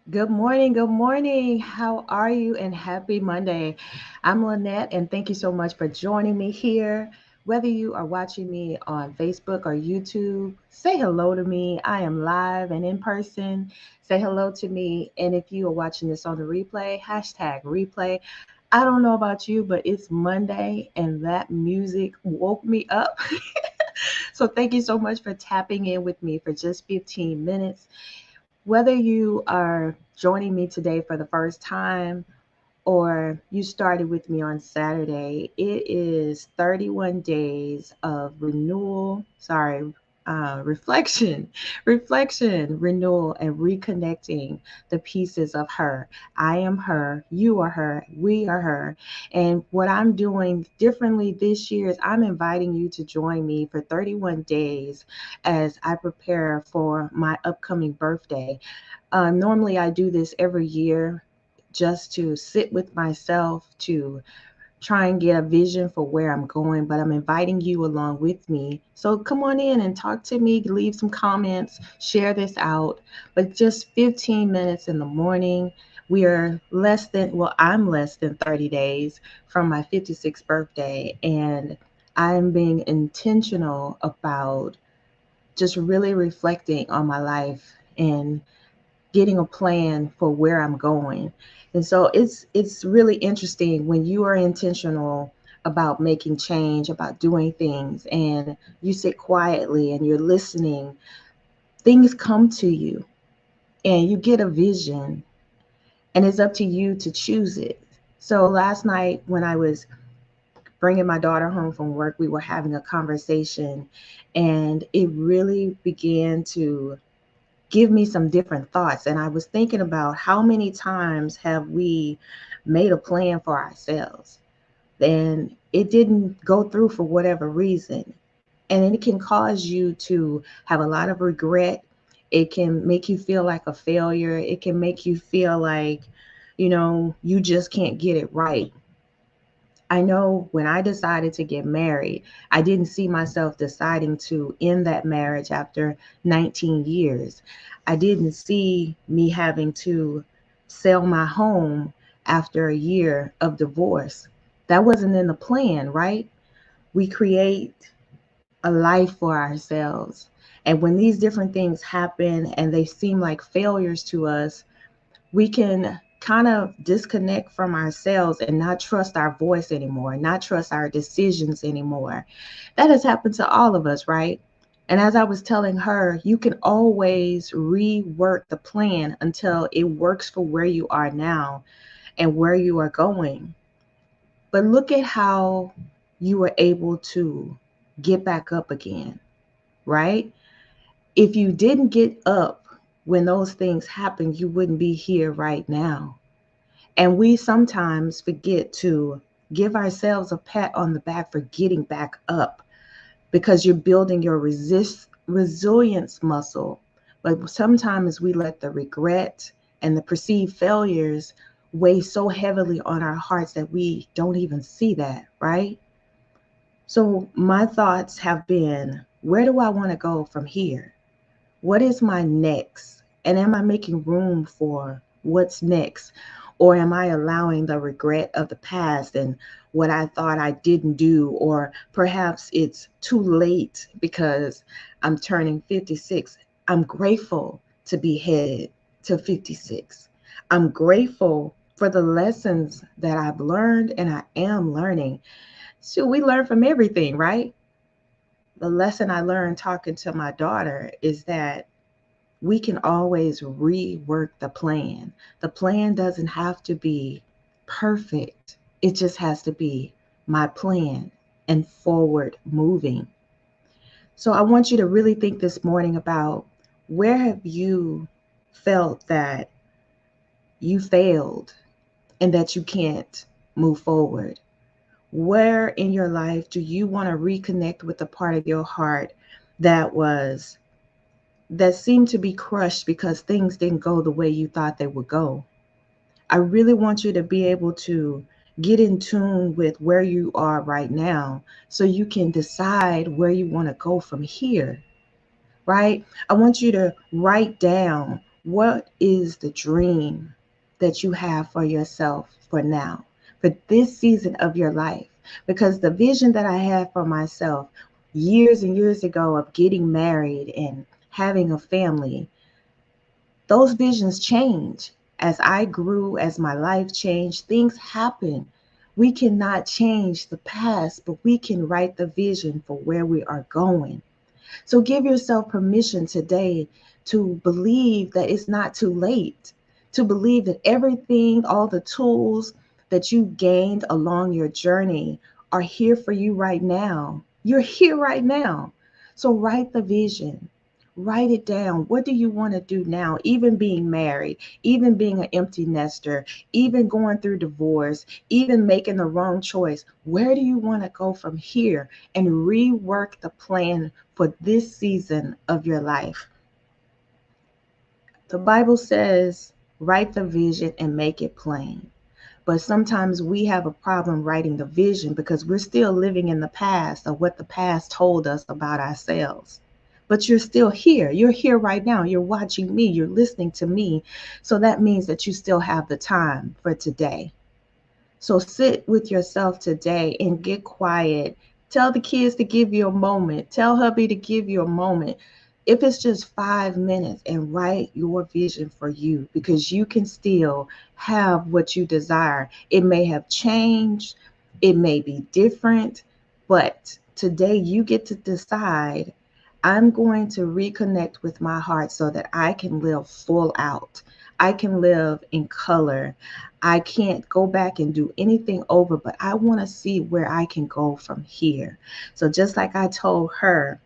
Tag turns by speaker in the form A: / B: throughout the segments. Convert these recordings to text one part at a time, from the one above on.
A: Good morning. Good morning. How are you? And happy Monday. I'm Lynette, and thank you so much for joining me here. Whether you are watching me on Facebook or YouTube, say hello to me. I am live and in person. Say hello to me. And if you are watching this on the replay, hashtag replay. I don't know about you, but it's Monday, and that music woke me up. So thank you so much for tapping in with me for just 15 minutes. Whether you are joining me today for the first time or you started with me on Saturday, it is 31 days of reflection, renewal, and reconnecting the pieces of her. I am her, you are her, we are her. And what I'm doing differently this year is I'm inviting you to join me for 31 days as I prepare for my upcoming birthday. Normally, I do this every year just to sit with myself, to try and get a vision for where I'm going, but I'm inviting you along with me. So come on in and talk to me, leave some comments, share this out. But just 15 minutes in the morning. We are I'm less than 30 days from my 56th birthday, and I'm being intentional about just really reflecting on my life and getting a plan for where I'm going. And so it's really interesting when you are intentional about making change, about doing things, and you sit quietly and you're listening, things come to you and you get a vision, and it's up to you to choose it. So last night when I was bringing my daughter home from work, we were having a conversation, and it really began to give me some different thoughts. And I was thinking about how many times have we made a plan for ourselves and it didn't go through for whatever reason. And it can cause you to have a lot of regret. It can make you feel like a failure. It can make you feel like, you just can't get it right. I know when I decided to get married, I didn't see myself deciding to end that marriage after 19 years. I didn't see me having to sell my home after a year of divorce. That wasn't in the plan, right? We create a life for ourselves. And when these different things happen and they seem like failures to us, we can kind of disconnect from ourselves and not trust our voice anymore, not trust our decisions anymore. That has happened to all of us, right? And as I was telling her, you can always rework the plan until it works for where you are now and where you are going. But look at how you were able to get back up again, right? If you didn't get up when those things happened, you wouldn't be here right now. And we sometimes forget to give ourselves a pat on the back for getting back up because you're building your resilience muscle. But sometimes we let the regret and the perceived failures weigh so heavily on our hearts that we don't even see that, right? So my thoughts have been, where do I want to go from here? What is my next? And am I making room for what's next? Or am I allowing the regret of the past and what I thought I didn't do? Or perhaps it's too late because I'm turning 56. I'm grateful to be headed to 56. I'm grateful for the lessons that I've learned and I am learning. So we learn from everything, right? The lesson I learned talking to my daughter is that we can always rework the plan. The plan doesn't have to be perfect. It just has to be my plan and forward moving. So I want you to really think this morning about, where have you felt that you failed and that you can't move forward? Where in your life do you want to reconnect with the part of your heart that was that seemed to be crushed because things didn't go the way you thought they would go? I really want you to be able to get in tune with where you are right now so you can decide where you want to go from here, right? I want you to write down, what is the dream that you have for yourself for now, for this season of your life. Because the vision that I had for myself years and years ago of getting married and having a family, those visions change as I grew, as my life changed. Things happen. We cannot change the past, but we can write the vision for where we are going. So give yourself permission today to believe that it's not too late, to believe that everything, all the tools that you gained along your journey are here for you right now. You're here right now. So write the vision. Write it down. What do you want to do now? Even being married, even being an empty nester, even going through divorce, even making the wrong choice. Where do you want to go from here? And rework the plan for this season of your life. The Bible says, write the vision and make it plain. But sometimes we have a problem writing the vision because we're still living in the past of what the past told us about ourselves. But you're still here. You're here right now. You're watching me. You're listening to me. So that means that you still have the time for today. So sit with yourself today and get quiet. Tell the kids to give you a moment. Tell hubby to give you a moment. If it's just 5 minutes, and write your vision for you, because you can still have what you desire. It may have changed, it may be different, but today you get to decide, I'm going to reconnect with my heart so that I can live full out. I can live in color. I can't go back and do anything over, but I want to see where I can go from here. So just like I told her,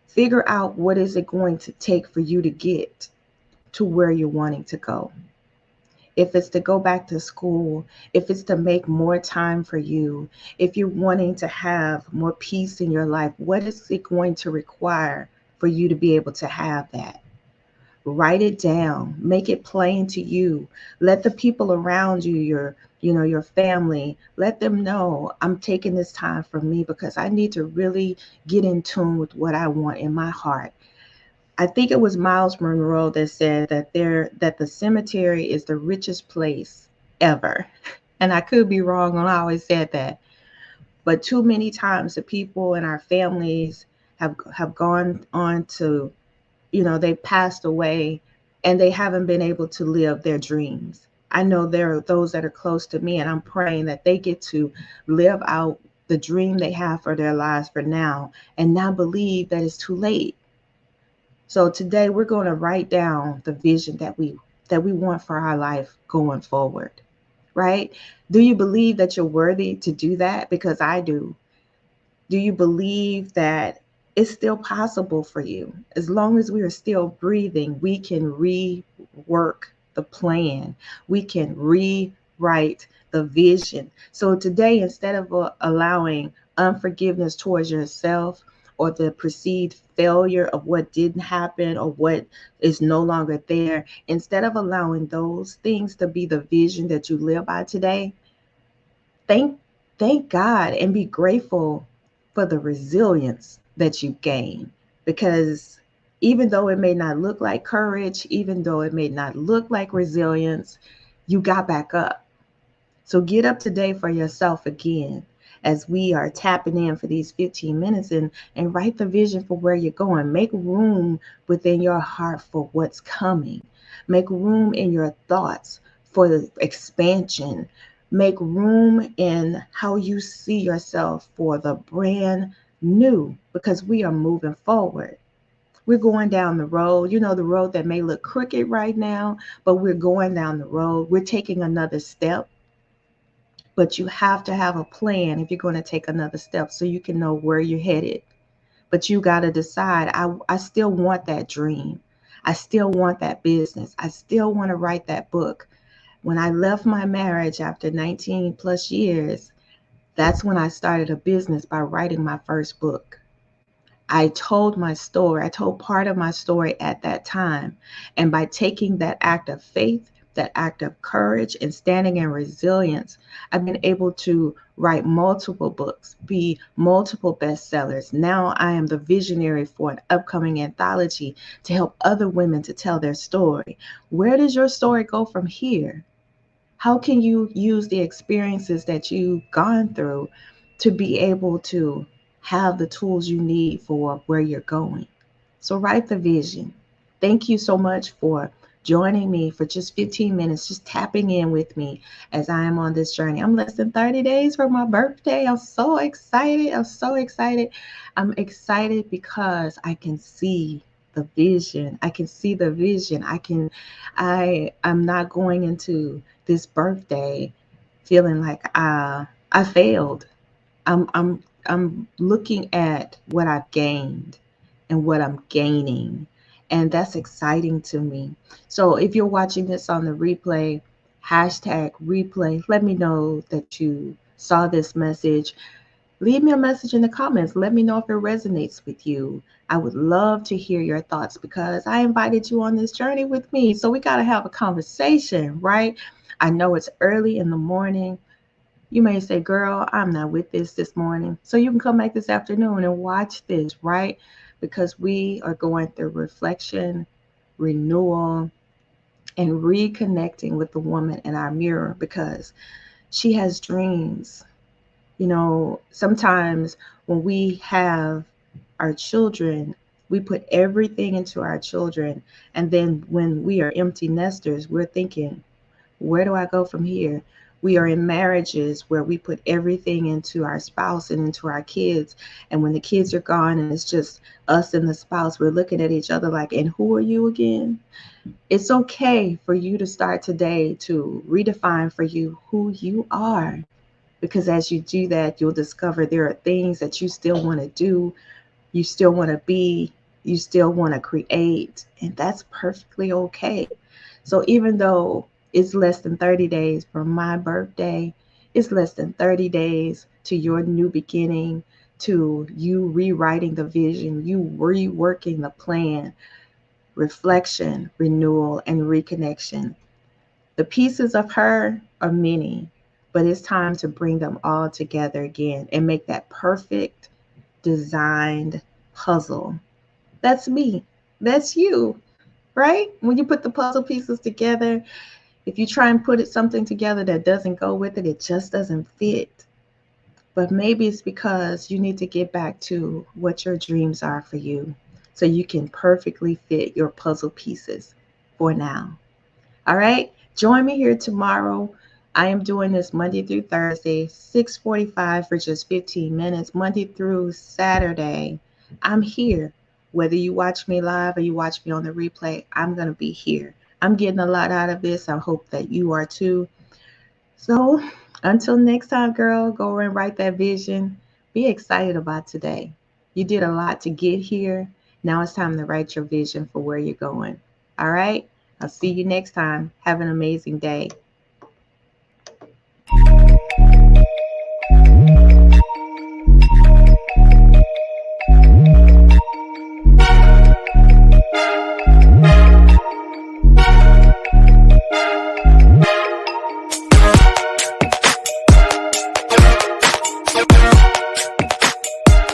A: figure out, what is it going to take for you to get to where you're wanting to go. If it's to go back to school, if it's to make more time for you, if you're wanting to have more peace in your life, what is it going to require for you to be able to have that? Write it down, make it plain to you. Let the people around you, your family, let them know, I'm taking this time for me because I need to really get in tune with what I want in my heart. I think it was Miles Monroe that said that the cemetery is the richest place ever. And I could be wrong, and I always said that. But too many times the people in our families have gone on to, they passed away and they haven't been able to live their dreams. I know there are those that are close to me, and I'm praying that they get to live out the dream they have for their lives for now and not believe that it's too late. So today we're going to write down the vision that we want for our life going forward, right? Do you believe that you're worthy to do that? Because I do. Do you believe that it's still possible for you? As long as we are still breathing, we can rework the plan. We can rewrite the vision. So today, instead of allowing unforgiveness towards yourself or the perceived failure of what didn't happen or what is no longer there, instead of allowing those things to be the vision that you live by today, thank thank God and be grateful for the resilience that you gain, because even though it may not look like courage, even though it may not look like resilience, you got back up. So get up today for yourself again, as we are tapping in for these 15 minutes, and write the vision for where you're going. Make room within your heart for what's coming. Make room in your thoughts for the expansion. Make room in how you see yourself for the brand new, because we are moving forward. We're going down the road, the road that may look crooked right now, but we're going down the road. We're taking another step. But you have to have a plan if you're going to take another step so you can know where you're headed. But you got to decide, I still want that dream. I still want that business. I still want to write that book. When I left my marriage after 19 plus years, that's when I started a business by writing my first book. I told my story. I told part of my story at that time. And by taking that act of faith, that act of courage, and standing in resilience, I've been able to write multiple books, be multiple bestsellers. Now I am the visionary for an upcoming anthology to help other women to tell their story. Where does your story go from here? How can you use the experiences that you've gone through to be able to have the tools you need for where you're going? So write the vision. Thank you so much for joining me for just 15 minutes, just tapping in with me as I am on this journey. I'm less than 30 days from my birthday. I'm so excited. I'm so excited. I'm excited because I can see the vision. I can see the vision. I'm not going into this birthday feeling like I failed. I'm looking at what I've gained and what I'm gaining. And that's exciting to me. So if you're watching this on the replay, hashtag replay, let me know that you saw this message. Leave me a message in the comments. Let me know if it resonates with you. I would love to hear your thoughts because I invited you on this journey with me. So we got to have a conversation, right? I know it's early in the morning. You may say, girl, I'm not with this morning. So you can come back this afternoon and watch this, right? Because we are going through reflection, renewal, and reconnecting with the woman in our mirror because she has dreams. You know, sometimes when we have our children, we put everything into our children. And then when we are empty nesters, we're thinking, where do I go from here? We are in marriages where we put everything into our spouse and into our kids. And when the kids are gone and it's just us and the spouse, we're looking at each other like, and who are you again? It's okay for you to start today to redefine for you who you are. Because as you do that, you'll discover there are things that you still want to do, you still want to be, you still want to create, and that's perfectly okay. So even though it's less than 30 days from my birthday, it's less than 30 days to your new beginning, to you rewriting the vision, you reworking the plan, reflection, renewal, and reconnection. The pieces of her are many, but it's time to bring them all together again and make that perfect designed puzzle. That's me. That's you, right? When you put the puzzle pieces together, if you try and put something together that doesn't go with it, it just doesn't fit. But maybe it's because you need to get back to what your dreams are for you so you can perfectly fit your puzzle pieces for now. All right. Join me here tomorrow. I am doing this Monday through Thursday, 6:45 for just 15 minutes. Monday through Saturday, I'm here. Whether you watch me live or you watch me on the replay, I'm going to be here. I'm getting a lot out of this. I hope that you are too. So until next time, girl, go and write that vision. Be excited about today. You did a lot to get here. Now it's time to write your vision for where you're going. All right. I'll see you next time. Have an amazing day.